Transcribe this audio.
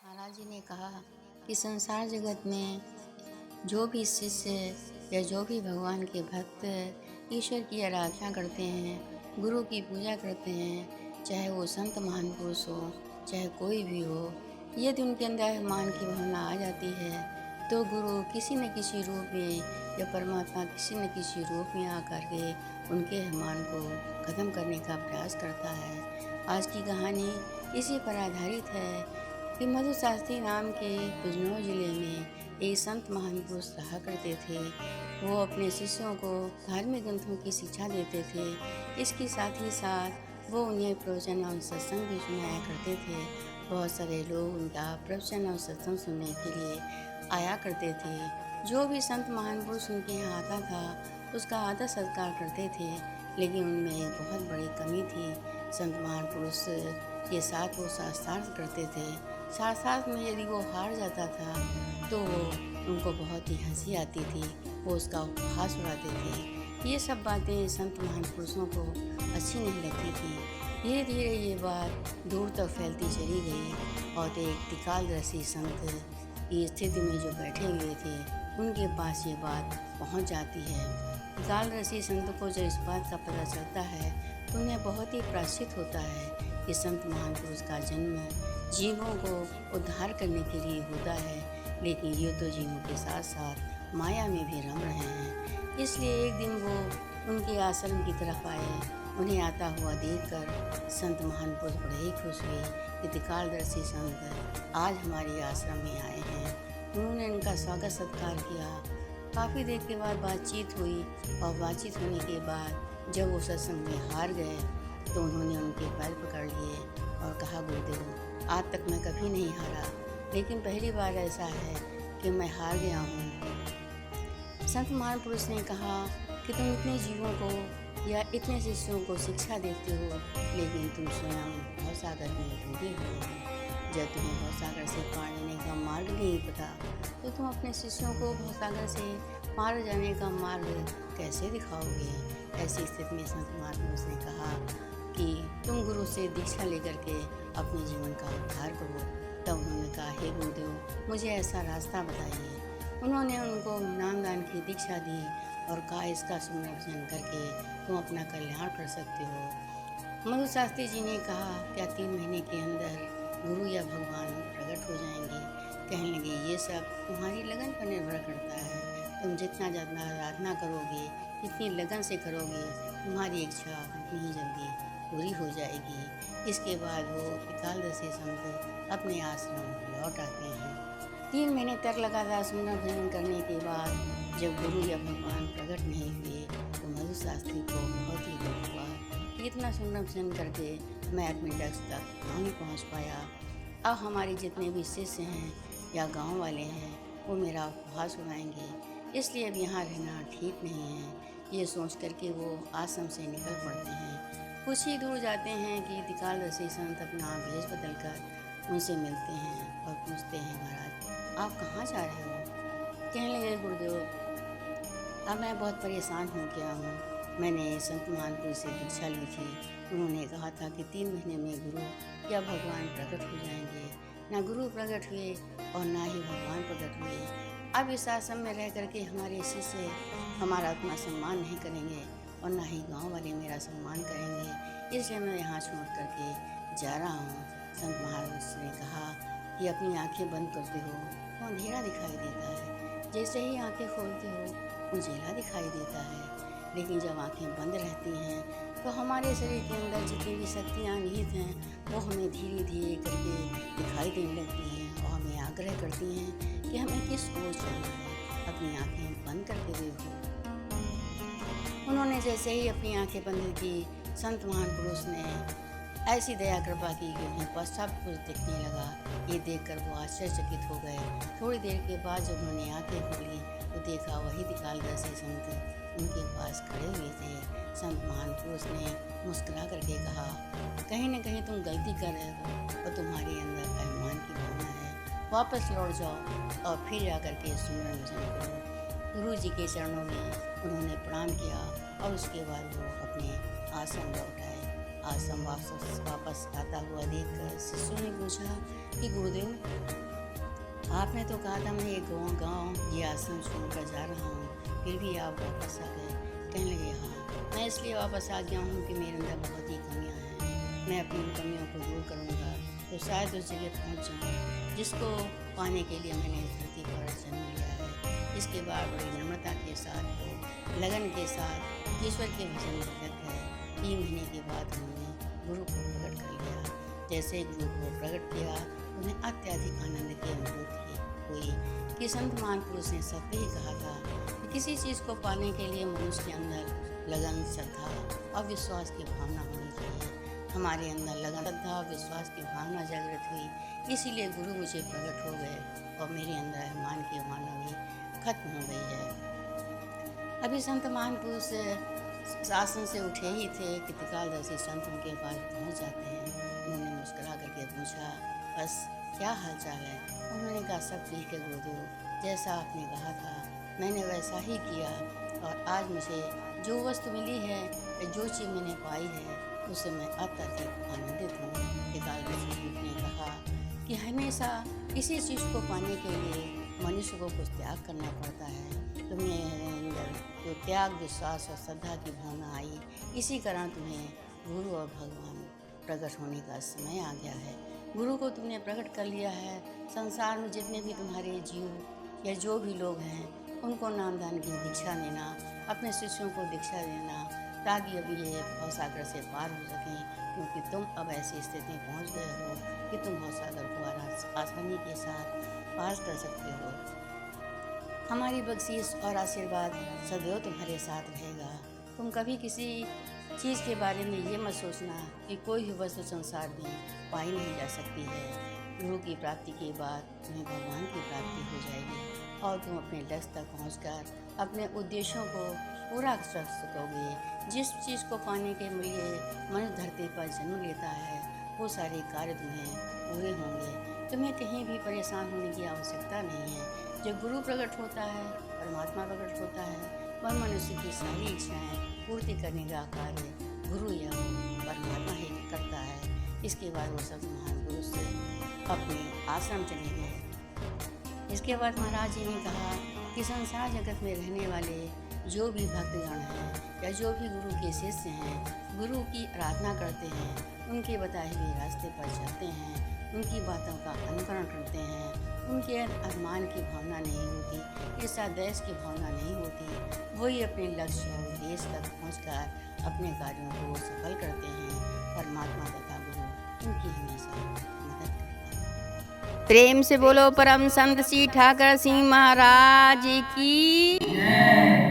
महाराज जी ने कहा कि संसार जगत में जो भी शिष्य या जो भी भगवान के भक्त ईश्वर की आराधना करते हैं, गुरु की पूजा करते हैं, चाहे वो संत महान पुरुष हो, चाहे कोई भी हो, यदि उनके अंदर अभिमान की भावना आ जाती है तो गुरु किसी न किसी रूप में या परमात्मा किसी न किसी रूप में आकर के उनके अभिमान को ख़त्म करने का प्रयास करता है। आज की कहानी इसी पर आधारित है कि मधु शास्त्री नाम के बिजनौर जिले में एक संत महान पुरुष रहा करते थे। वो अपने शिष्यों को धार्मिक ग्रंथों की शिक्षा देते थे। इसके साथ ही साथ वो उन्हें प्रवचन और सत्संग भी सुनाया करते थे। बहुत सारे लोग उनका प्रवचन और सत्संग सुनने के लिए आया करते थे। जो भी संत महान पुरुष उनके यहाँ आता था उसका आदर सत्कार करते थे, लेकिन उनमें एक बहुत बड़ी कमी थी। संत महान पुरुष के साथ वो शास्त्रार्थ करते थे। शास्त्रार्थ में यदि वो हार जाता था तो उनको बहुत ही हंसी आती थी, वो उसका उपहास उड़ाते थे। ये सब बातें संत महान पुरुषों को अच्छी नहीं लगती थी। धीरे धीरे ये बात दूर तक फैलती चली गई और एक त्रिकालदर्शी संत की स्थिति में जो बैठे हुए थे उनके पास ये बात पहुंच जाती है। त्रिकालदर्शी संत को जब इस बात का पता चलता है तो उन्हें बहुत ही प्रायश्चित होता है कि संत महान पुरुष का जन्म जीवों को उद्धार करने के लिए होता है, लेकिन ये तो जीवों के साथ साथ माया में भी रम रहे हैं। इसलिए एक दिन वो उनके आश्रम की तरफ आए। उन्हें आता हुआ देखकर संत महान पुरुष बड़े ही खुश हुए कि त्रिकालदर्शी संत आज हमारे आश्रम में आए हैं। उन्होंने उनका स्वागत सत्कार किया। काफ़ी देर के बाद बातचीत हुई और बातचीत होने के बाद जब वो सत्संग में हार गए तो उन्होंने उनके पैर पकड़ लिए और कहा, गुरुदेव आज तक मैं कभी नहीं हारा, लेकिन पहली बार ऐसा है कि मैं हार गया हूँ। संत महान पुरुष ने कहा कि तुम इतने जीवों को या इतने शिष्यों को शिक्षा देते हो, लेकिन तुम स्वयं भवसागर में डूबे हुए हो। जब तुम्हें भवसागर से पार लेने का मार्ग नहीं पता तो तुम अपने शिष्यों को भवसागर से पार जाने का मार्ग कैसे दिखाओगे। ऐसी स्थिति में संत महान पुरुष ने कहा कि तुम गुरु से दीक्षा लेकर के अपने जीवन का उद्धार करो। तब उन्होंने कहा, हे गुरुदेव मुझे ऐसा रास्ता बताइए। उन्होंने उनको नामदान की दीक्षा दी और कहा, इसका सुमरन करके तुम अपना कल्याण कर सकते हो। मधु शास्त्री जी ने कहा, क्या 3 महीने के अंदर गुरु या भगवान प्रकट हो जाएंगे? कहने लगे, ये सब तुम्हारी लगन पर निर्भर करता है। तुम जितना ज़्यादा आराधना करोगे, जितनी लगन से करोगे, तुम्हारी इच्छा उतनी ही जल्दी पूरी हो जाएगी। इसके बाद वो त्रिकालदर्शी संत अपने आश्रम लौट आते हैं। 3 महीने तक लगातार सुमरन भजन करने के बाद जब गुरु या भगवान प्रकट नहीं हुए तो मधु शास्त्री को बहुत ही दुख हुआ कि इतना सुमरन भजन करके मैं अपने लक्ष्य तक नहीं पहुंच पाया। अब हमारे जितने भी शिष्य हैं या गांव वाले हैं वो मेरा उपहास उड़ाएंगे, इसलिए अब यहाँ रहना ठीक नहीं है। ये सोच करके वो आश्रम से निकल पड़ते हैं। कुछ ही दूर जाते हैं कि त्रिकालदर्शी संत अपना भेष बदल कर उनसे मिलते हैं और पूछते हैं, महाराज आप कहाँ जा रहे हो? कहने लगे, गुरुदेव अब मैं बहुत परेशान हो गया हूँ। मैंने संत महान पुरुष से दीक्षा ली थी। उन्होंने कहा था कि 3 महीने में गुरु या भगवान प्रकट हो जाएंगे। ना गुरु प्रकट हुए और ना ही भगवान प्रकट हुए। अब इस आश्रम में रह करके हमारे शिष्य हमारा उतना सम्मान नहीं करेंगे और ना ही गांव वाले मेरा सम्मान करेंगे, इसलिए मैं यहाँ छोड़ करके जा रहा हूँ। संत महापुरुष ने कहा कि अपनी आंखें बंद करते हो तो अंधेरा दिखाई देता है, जैसे ही आंखें खोलते हो उजाला दिखाई देता है। लेकिन जब आंखें बंद रहती हैं तो हमारे शरीर के अंदर जितनी भी शक्तियाँ निहित हैं वो हमें धीरे धीरे करके दिखाई देने लगती हैं और हमें आग्रह करती हैं कि हमें किस ओर चलना है। अपनी आंखें बंद करके देखो। उन्होंने जैसे ही अपनी आंखें बंद की, संत महान पुरुष ने ऐसी दया कृपा की कि उन्हें पश्चात कुछ दिखने लगा। ये देखकर वो आश्चर्यचकित हो गए। थोड़ी देर के बाद जब उन्होंने आंखें खोली तो देखा वही त्रिकालदर्शी संत उनके पास खड़े हुए थे। संत महान पुरुष ने मुस्कुरा करके कहा, कहीं न कहीं तुम गलती कर रहे हो और तुम्हारे अंदर अभिमान की भावना है। वापस लौट जाओ और फिर आकर के सुमरन भजन करो। गुरु जी के चरणों में उन्होंने प्रणाम किया और उसके बाद वो अपने आश्रम लौट आए। आश्रम वापस आता हुआ देखकर शिष्यों ने पूछा कि गुरुदेव, आपने तो कहा था मैं ये गाँव ये आश्रम छोड़कर जा रहा हूँ, फिर भी आप वापस आ गए। कहने लगे, हाँ, मैं इसलिए वापस आ गया हूँ कि मेरे अंदर बहुत ही कमियाँ हैं। मैं अपनी कमियों को दूर करूँगा तो शायद उस जगह पहुँच जाऊँ जिसको पाने के लिए मैंने इस धरती पर जन्म लिया है। इसके बाद बड़ी नम्रता के साथ, लगन के साथ ईश्वर के भजन में लग गए। 3 महीने के बाद उन्होंने गुरु को प्रकट कर लिया। जैसे गुरु को प्रकट किया, उन्हें अत्यधिक आनंद की अनुभूति हुई कि संत महापुरुष ने सत्य ही कहा था कि किसी चीज़ को पाने के लिए मनुष्य के अंदर लगन, श्रद्धा और विश्वास की भावना होनी चाहिए। हमारे अंदर लगन, श्रद्धा और विश्वास की भावना जागृत हुई, इसीलिए गुरु मुझे प्रकट हो गए और मेरे अंदर अभिमान की भावना भी खत्म हो गई है। अभी संत महापुरुष आसन से उठे ही थे कि त्रिकालदर्शी संत उनके पास पहुंच जाते हैं। उन्होंने मुस्कुरा करके पूछा, बस क्या हाल चाल है? उन्होंने कहा, सब ठीक है गुरुदेव, जैसा आपने कहा था मैंने वैसा ही किया और आज मुझे जो वस्तु मिली है, जो चीज़ मैंने पाई है, उससे मैं अत्यधिक आनंदित हूँ। त्रिकालदर्शी ने कहा कि हमेशा किसी चीज़ को पाने के लिए मनुष्य को कुछ त्याग करना पड़ता है। तुम्हें अंदर जो त्याग, विश्वास और श्रद्धा की भावना आई, इसी कारण तुम्हें गुरु और भगवान प्रकट होने का समय आ गया है। गुरु को तुमने प्रकट कर लिया है। संसार में जितने भी तुम्हारे जीव या जो भी लोग हैं, उनको नामदान की दीक्षा देना, अपने शिष्यों को दीक्षा देना, ताकि अभी ये भवसागर से पार हो सकें, क्योंकि तुम अब ऐसी स्थिति में पहुँच गए हो कि तुम भवसागर को आसानी के साथ पार कर सकते हो। हमारी बख्शीश और आशीर्वाद सदैव तुम्हारे साथ रहेगा। तुम कभी किसी चीज़ के बारे में ये मत सोचना कि कोई भी वस्तु संसार में पाई नहीं जा सकती है। गुरु की प्राप्ति के बाद तुम्हें भगवान की प्राप्ति हो जाएगी और तुम अपने लक्ष्य तक पहुंचकर अपने उद्देश्यों को पूरा कर सकोगे। जिस चीज़ को पाने के लिए मनुष्य धरती पर जन्म लेता है, वो सारे कार्य तुम्हें पूरे होंगे। तुम्हें कहीं भी परेशान होने की आवश्यकता नहीं है। जब गुरु प्रकट होता है, परमात्मा प्रकट होता है, वह मनुष्य की सारी इच्छाएं पूर्ति करने का कार्य गुरु या परमात्मा ही करता है। इसके बाद वो सब महान पुरुष अपने आश्रम चले गए। इसके बाद महाराज जी ने कहा कि संसार जगत में रहने वाले जो भी भक्तगण हैं या जो भी गुरु के शिष्य हैं, गुरु की आराधना करते हैं, उनके बताए हुए रास्ते पर चलते हैं, उनकी बातों का अनुकरण करते हैं, उनके अभिमान की भावना नहीं होती, ईर्ष्या द्वेष की भावना नहीं होती, वही अपने लक्ष्य और उद्देश्य तक पहुंचकर अपने कार्यों को सफल करते हैं। परमात्मा तथा गुरु उनकी हमेशा मदद करते हैं। प्रेम से बोलो परम संत श्री ठाकर सिंह महाराज की।